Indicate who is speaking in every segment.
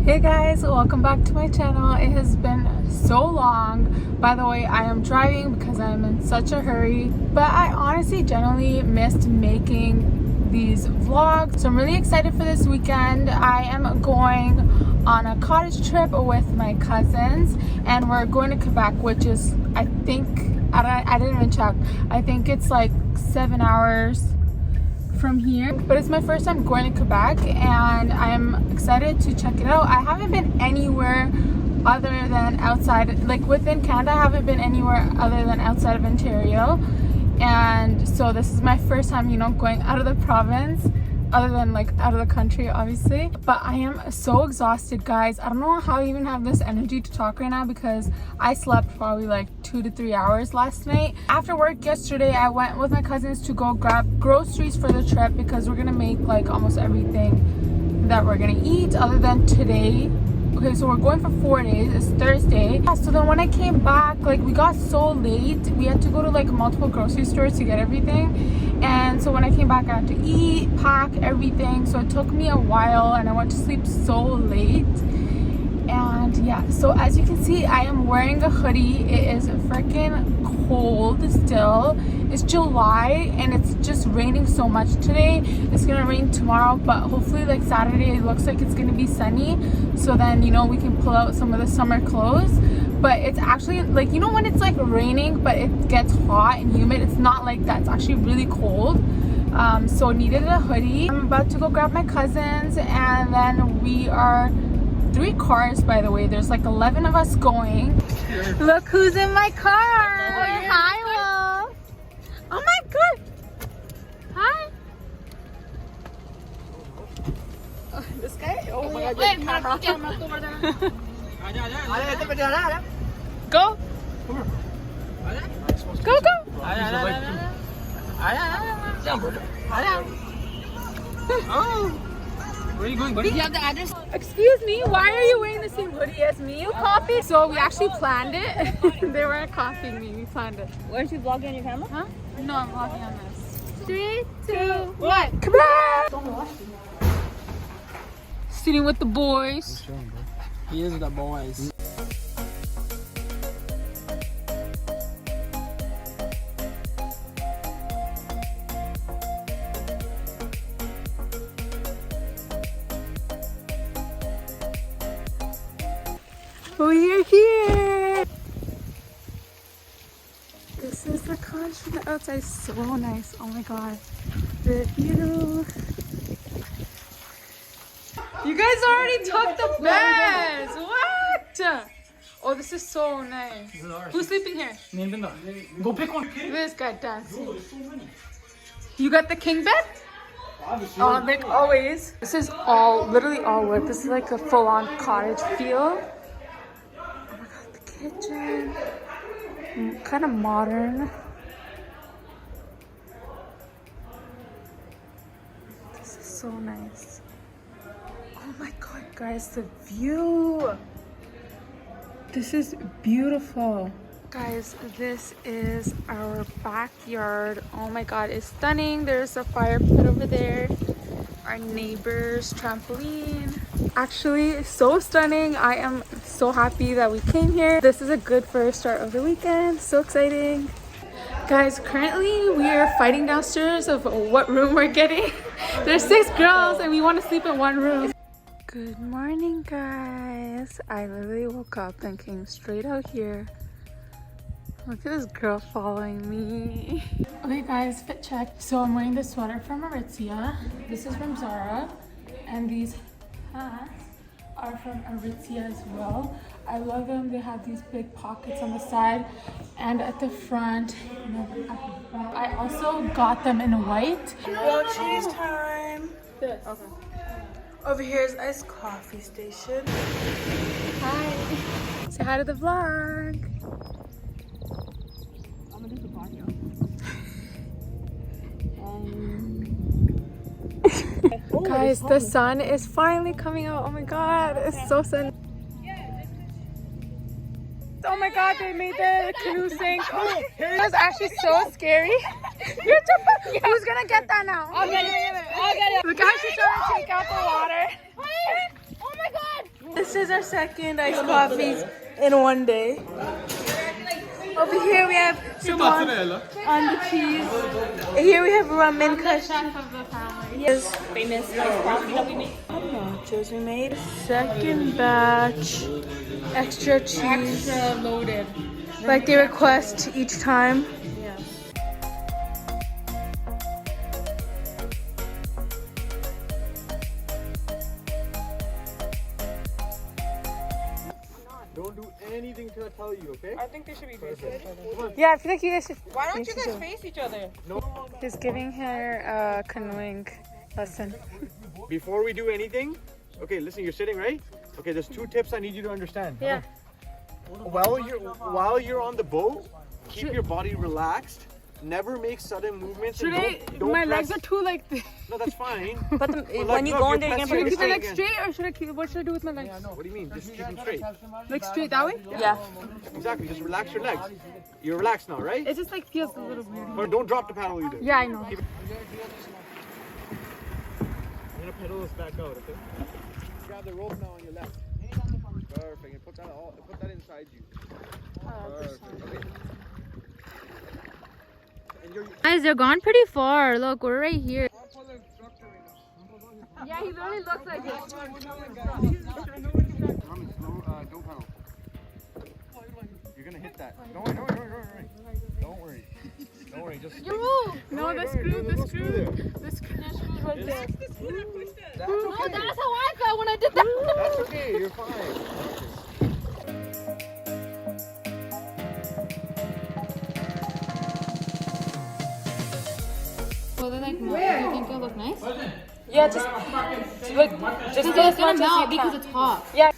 Speaker 1: Hey guys, welcome back to my channel. It has been so long. By the way, I am driving because I'm in such a hurry, but I honestly generally missed making these vlogs. So I'm really excited for this weekend. I am going on a cottage trip with my cousins and we're going to Quebec, which is, I didn't even check. I think it's like 7 hours from here, but it's my first time going to Quebec and I'm excited to check it out. I haven't been anywhere other than outside, like within Canada. I haven't been anywhere other than outside of Ontario, and so this is my first time, going out of the province, other than like out of the country obviously. But I am so exhausted, guys. I don't know how I even have this energy to talk right now because I slept probably like 2 to 3 hours last night. After work yesterday, I went with my cousins to go grab groceries for the trip because we're gonna make like almost everything that we're gonna eat other than today. Okay, so we're going for 4 days. It's Thursday. So then when I came back, like we got so late, we had to go to like multiple grocery stores to get everything. And so when I came back, I had to eat, pack everything. So it took me a while and I went to sleep so late. And yeah, so as you can see, I am wearing a hoodie. It is freaking cold still. It's July and it's just raining so much today. It's gonna rain tomorrow, but hopefully like Saturday it looks like it's gonna be sunny, so then we can pull out some of the summer clothes. But it's actually like, when it's like raining but it gets hot and humid, it's not like that. It's actually really cold. So needed a hoodie. I'm about to go grab my cousins and then we are 3 cars, by the way. There's like 11 of us going. Look who's in my car. Hi, Wolf. Oh my god. Hi. Oh, this guy? Oh my god. Go. Go, go.
Speaker 2: Oh. Where are you going, buddy?
Speaker 3: You have the address?
Speaker 1: Excuse me, why are you wearing the same hoodie as me? You coffee? So we actually planned it. They weren't copying me, we planned it.
Speaker 3: Weren't you vlogging on your camera?
Speaker 1: Huh? No, I'm vlogging on this. 3, 2,
Speaker 3: 1.
Speaker 1: Come on! Sitting with the boys.
Speaker 2: He is with the boys.
Speaker 1: We are here! This is the cottage from the outside. So nice. Oh my god. The view. You guys already took the beds! What? Oh, this is so nice. Who's sleeping here?
Speaker 2: Go pick one.
Speaker 1: This guy dancing. You got the king bed? Like always. This is literally all wood. This is like a full-on cottage feel. Kitchen, kind of modern. This is so nice. Oh my god, guys, the view. This is beautiful. Guys, this is our backyard. Oh my god, it's stunning. There's a fire pit over there. Our neighbor's trampoline. Actually, so stunning. I am so happy that we came here. This is a good first start of the weekend. So exciting. Guys, currently we are fighting downstairs of what room we're getting. There's 6 girls and we want to sleep in one room. Good morning, guys. I literally woke up and came straight out here. Look at this girl following me. Okay guys, fit check. So I'm wearing this sweater from Aritzia. This is from Zara. And these hats are from Aritzia as well. I love them. They have these big pockets on the side and at the front. And then at the back. I also got them in white.
Speaker 4: Well, cheese time.
Speaker 1: This. Okay.
Speaker 4: Over here is iced coffee station.
Speaker 1: Hi. Say hi to the vlog. Guys, the sun is finally coming out. Oh my god, it's so sunny. Oh my god, they made the canoe sink. Oh, it was actually so scary. You're too, who's gonna get that now?
Speaker 3: I'll get it. I'll get it.
Speaker 1: The guy should try to take out the water.
Speaker 3: Oh my god.
Speaker 1: It's
Speaker 4: This is our second iced coffees in one day. Over here we have some on the cheese. And here we have ramen kush. Yes, famous iced coffee that we made. Nachos we made. Second batch. Extra cheese.
Speaker 1: Extra loaded.
Speaker 4: Like they request each time.
Speaker 5: Don't do anything till I tell you, okay?
Speaker 2: I think they should be facing each other.
Speaker 4: Yeah, I feel like you guys should.
Speaker 2: Why don't you guys face each other?
Speaker 1: He's giving her a canoeing lesson.
Speaker 5: Before we do anything, okay, listen, you're sitting, right? Okay, there's 2 tips I need you to understand.
Speaker 1: Yeah.
Speaker 5: While you're on the boat, keep your body relaxed. Never make sudden movements.
Speaker 1: Should
Speaker 5: and don't
Speaker 1: my
Speaker 5: press.
Speaker 1: legs are too like this.
Speaker 5: No, that's fine.
Speaker 3: But when you
Speaker 5: look,
Speaker 3: go in there,
Speaker 5: you're
Speaker 3: you're
Speaker 1: Should I
Speaker 3: gonna
Speaker 1: keep my
Speaker 5: pressing
Speaker 1: legs
Speaker 5: again.
Speaker 1: straight or should I keep, what should I do with my legs?
Speaker 5: What do you mean? Just keep them straight.
Speaker 1: Like straight that way?
Speaker 3: Yeah.
Speaker 5: Exactly. Just relax your legs. You're relaxed now, right?
Speaker 1: It just like feels a little weird.
Speaker 5: But don't drop the paddle either.
Speaker 1: Yeah, I know.
Speaker 5: I'm gonna pedal this back out, okay? Grab the rope now on your left. Perfect. And put that inside you. Perfect. Okay. And
Speaker 6: Guys, they're gone pretty far. Look, we're right here.
Speaker 1: Yeah, he literally looks like it.
Speaker 5: Don't pedal. You're gonna hit that. Don't worry. Don't worry. Just.
Speaker 1: No, the screw. The screw's right there.
Speaker 6: No, that's how I felt when I did that.
Speaker 5: That's okay. You're fine.
Speaker 6: Well, they're like, where? You think it'll look nice?
Speaker 4: Yeah, just look. Just
Speaker 6: Because
Speaker 4: go
Speaker 6: it's
Speaker 4: as
Speaker 6: gonna
Speaker 4: much as
Speaker 6: melt
Speaker 4: you
Speaker 6: because
Speaker 4: can.
Speaker 6: it's hot.
Speaker 4: Yeah.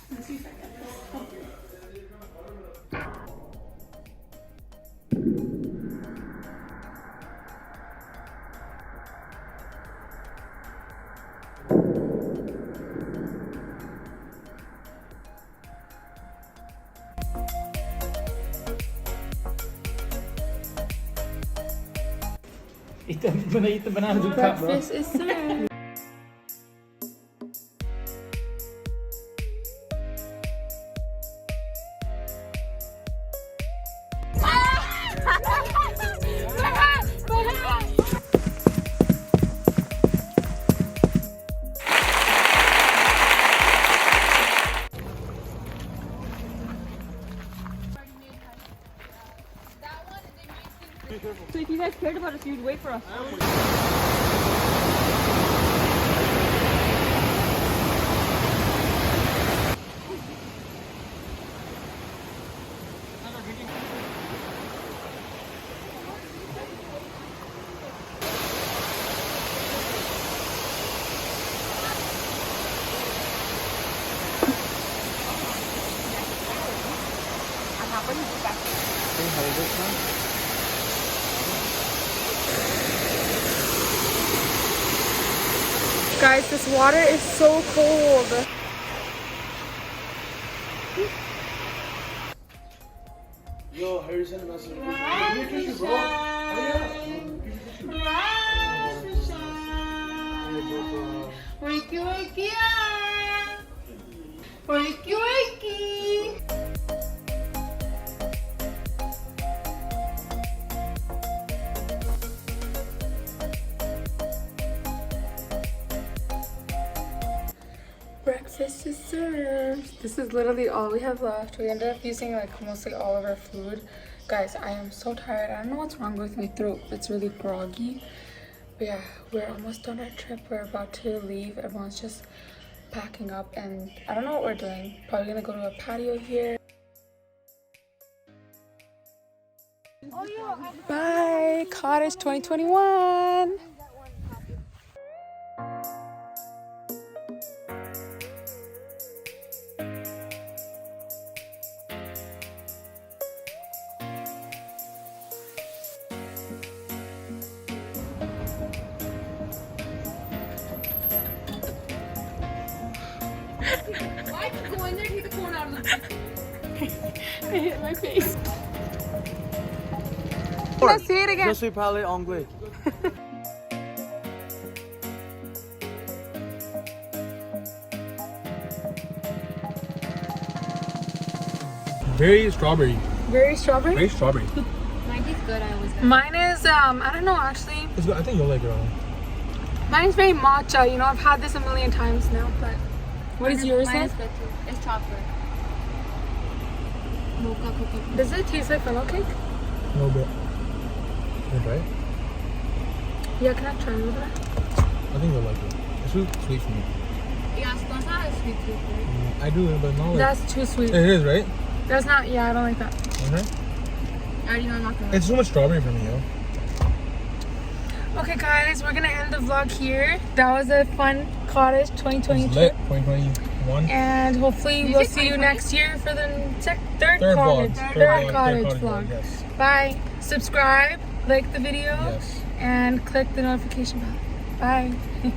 Speaker 2: When they eat the bananas in cup, bro.
Speaker 1: Breakfast is served.
Speaker 3: So if you guys cared about us, you'd wait for us.
Speaker 1: Guys, this water is so cold.
Speaker 5: Yo, Harrison, that's
Speaker 1: Wakey, wakey, ah. Wakey, wakey. Breakfast is served. This is literally all we have left. We ended up using like mostly all of our food. Guys, I am so tired. I don't know what's wrong with my throat. It's really groggy. But yeah, we're almost done our trip. We're about to leave. Everyone's just packing up and I don't know what we're doing. Probably gonna go to a patio here. Bye, Cottage 2021.
Speaker 6: Why'd you go in there and take the corn out of the...
Speaker 1: I hit my face. Let's say it again.
Speaker 2: Je suis parler anglais.
Speaker 5: Very strawberry.
Speaker 1: Very strawberry?
Speaker 5: Very strawberry.
Speaker 6: Mine tastes good. I always get.
Speaker 1: Mine is, I don't know actually.
Speaker 5: It's good. I think you'll like it.
Speaker 1: Mine's very matcha. You know, I've had this a million times now, but. What is yours
Speaker 6: Mine
Speaker 1: like?
Speaker 6: is good too. It's chocolate. Mocha cookie.
Speaker 1: Does it taste like funnel cake?
Speaker 5: A little bit. You want to try it?
Speaker 1: Yeah, can I try a little bit?
Speaker 5: I think you'll like it. It's too sweet for me.
Speaker 6: Yeah, so that's not a sweet tooth, right?
Speaker 5: I do, but not like.
Speaker 1: That's too sweet.
Speaker 5: It is, right?
Speaker 1: That's not, yeah, I don't like that.
Speaker 5: Okay.
Speaker 6: I already know I'm not gonna.
Speaker 5: It's too much strawberry for me, yo.
Speaker 1: Okay, guys, we're gonna end the vlog here. That was a fun cottage 2020
Speaker 5: It's
Speaker 1: trip.
Speaker 5: lit. 2021.
Speaker 1: And hopefully we'll see you next year for the third cottage. Third cottage vlog.
Speaker 5: Yes.
Speaker 1: Bye. Subscribe, like the video,
Speaker 5: Yes.
Speaker 1: and click the notification bell. Bye.